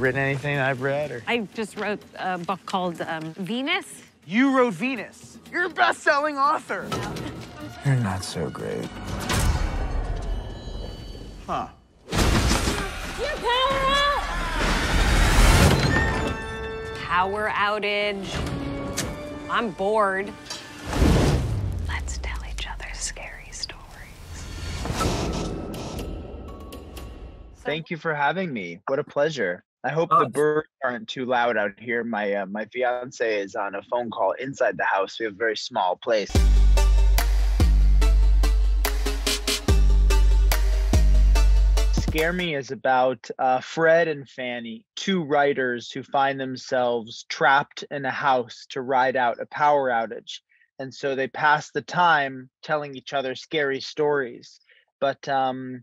written anything I've read? Or? I just wrote a book called Venus. You wrote Venus. You're a best-selling author. You're not so great. Huh. Your power outage. I'm bored. Let's tell each other scary stories. Thank you for having me. What a pleasure. I hope the birds aren't too loud out here. My fiance is on a phone call inside the house. We have a very small place. Scare Me is about Fred and Fanny, two writers who find themselves trapped in a house to ride out a power outage. And so they pass the time telling each other scary stories. But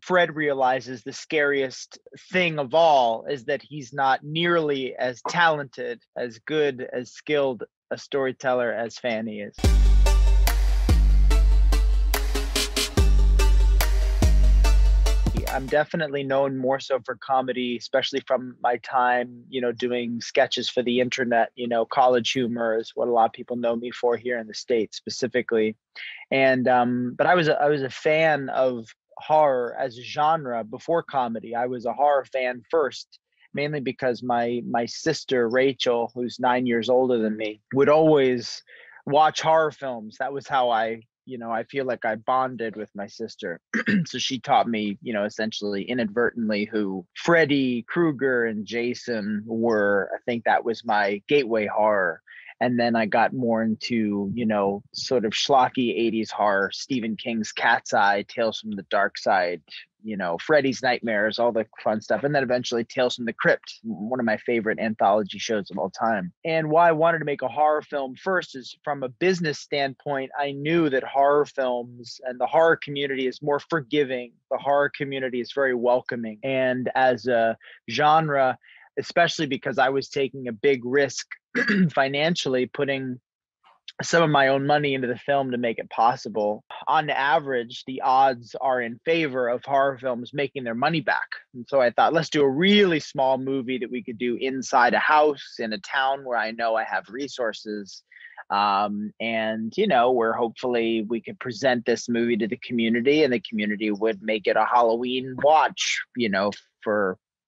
Fred realizes the scariest thing of all is that he's not nearly as talented, as good, as skilled a storyteller as Fanny is. I'm definitely known more so for comedy, especially from my time, doing sketches for the internet. College humor is what a lot of people know me for here in the States specifically. And but I was a fan of horror as a genre before comedy. I was a horror fan first, mainly because my sister Rachel, who's 9 years older than me, would always watch horror films. That was how I feel like I bonded with my sister. So she taught me, essentially inadvertently who Freddy Krueger and Jason were. I think that was my gateway horror. And then I got more into, sort of schlocky 80s horror, Stephen King's Cat's Eye, Tales from the Dark Side, Freddy's Nightmares, all the fun stuff. And then eventually Tales from the Crypt, one of my favorite anthology shows of all time. And why I wanted to make a horror film first is from a business standpoint, I knew that horror films and the horror community is more forgiving. The horror community is very welcoming. And as a genre, especially because I was taking a big risk financially, putting some of my own money into the film to make it possible. On average, the odds are in favor of horror films making their money back. And so I thought, let's do a really small movie that we could do inside a house in a town where I know I have resources. And, where hopefully we could present this movie to the community and the community would make it a Halloween watch,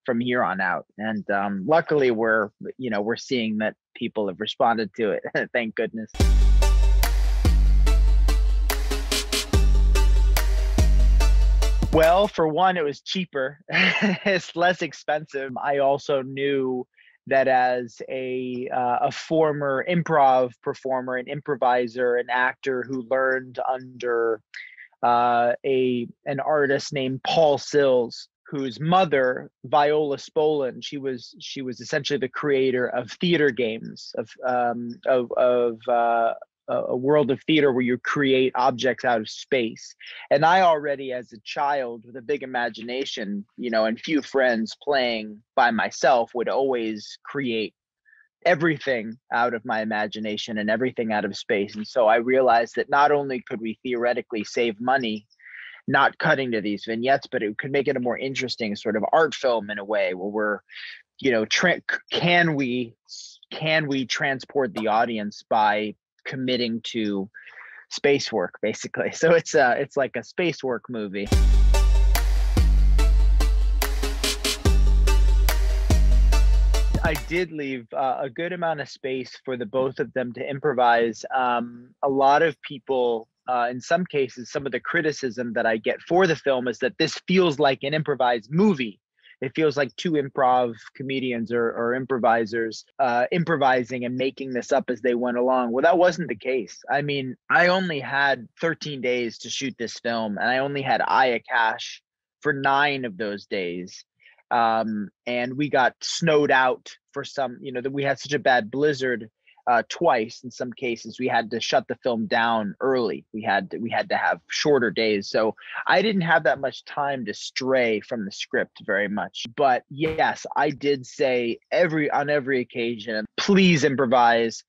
from here on out. And luckily we're seeing that people have responded to it. Thank goodness. Well, for one, it was cheaper. It's less expensive. I also knew that as a former improv performer, an improviser, an actor who learned under an artist named Paul Sills, whose mother, Viola Spolin, she was essentially the creator of theater games, of a world of theater where you create objects out of space. And I already, as a child with a big imagination, and few friends, playing by myself, would always create everything out of my imagination and everything out of space. And so I realized that not only could we theoretically save money not cutting to these vignettes, but it could make it a more interesting sort of art film in a way where we're, can we transport the audience by committing to space work, basically. So it's like a space work movie. I did leave a good amount of space for the both of them to improvise. A lot of people, in some cases, some of the criticism that I get for the film is that this feels like an improvised movie. It feels like two improv comedians or improvisers improvising and making this up as they went along. Well, that wasn't the case. I mean, I only had 13 days to shoot this film, and I only had Aya Cash for 9 of those days. And we got snowed out for some, that we had such a bad blizzard twice. In some cases, we had to shut the film down early. We had to have shorter days. So I didn't have that much time to stray from the script very much. But yes, I did say on every occasion, please improvise,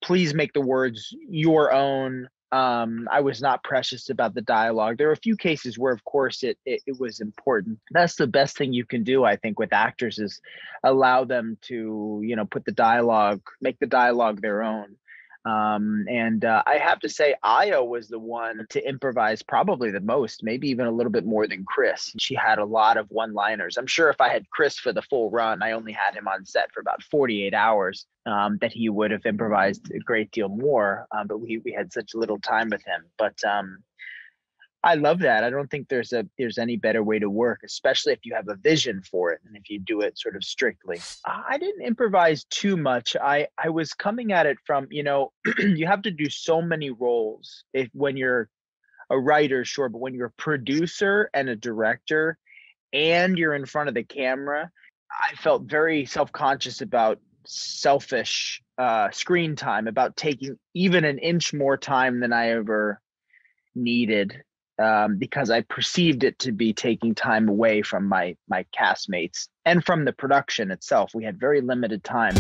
please make the words your own. I was not precious about the dialogue. There were a few cases where, of course, it was important. That's the best thing you can do, I think, with actors is allow them to, you know, put the dialogue, make the dialogue their own. I have to say, Aya was the one to improvise probably the most, maybe even a little bit more than Chris. She had a lot of one-liners. I'm sure if I had Chris for the full run, I only had him on set for about 48 hours, that he would have improvised a great deal more. But we had such little time with him. But I love that. I don't think there's any better way to work, especially if you have a vision for it and if you do it sort of strictly. I didn't improvise too much. I was coming at it from, you know, you have to do so many roles when you're a writer, sure, but when you're a producer and a director and you're in front of the camera, I felt very self-conscious about selfish screen time, about taking even an inch more time than I ever needed. Because I perceived it to be taking time away from my castmates and from the production itself. We had very limited time.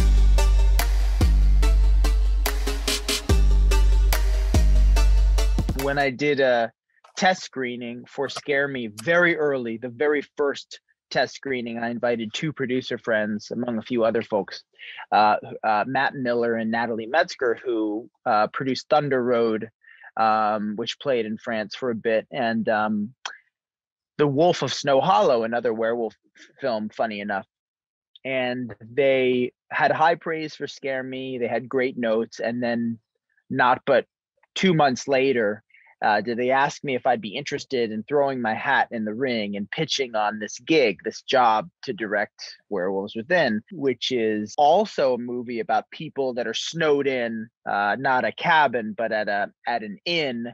When I did a test screening for Scare Me very early, the very first test screening, I invited 2 producer friends, among a few other folks, Matt Miller and Natalie Metzger, who produced Thunder Road, which played in France for a bit, and The Wolf of Snow Hollow, another werewolf film, funny enough. And they had high praise for Scare Me. They had great notes. And then not but 2 months later, did they ask me if I'd be interested in throwing my hat in the ring and pitching on this gig, this job to direct Werewolves Within, which is also a movie about people that are snowed in, not a cabin, but at an inn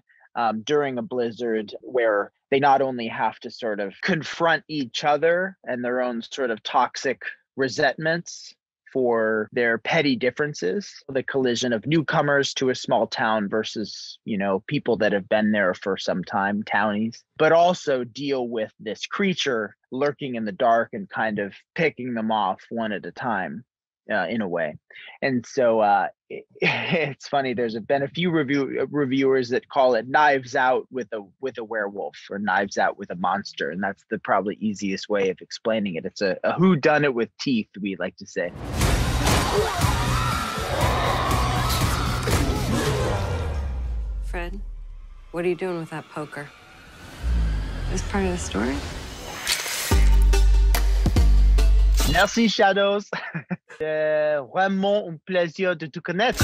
during a blizzard, where they not only have to sort of confront each other and their own sort of toxic resentments for their petty differences, the collision of newcomers to a small town versus, you know, people that have been there for some time, townies, but also deal with this creature lurking in the dark and kind of picking them off one at a time, in a way. And so it's funny, there's been a few reviewers that call it Knives Out with a werewolf, or Knives Out with a monster, and that's the probably easiest way of explaining it. It's a whodunit with teeth, we like to say. Fred, what are you doing with that poker? Is this part of the story? Merci, Shadowz. Vraiment un plaisir de te connaître.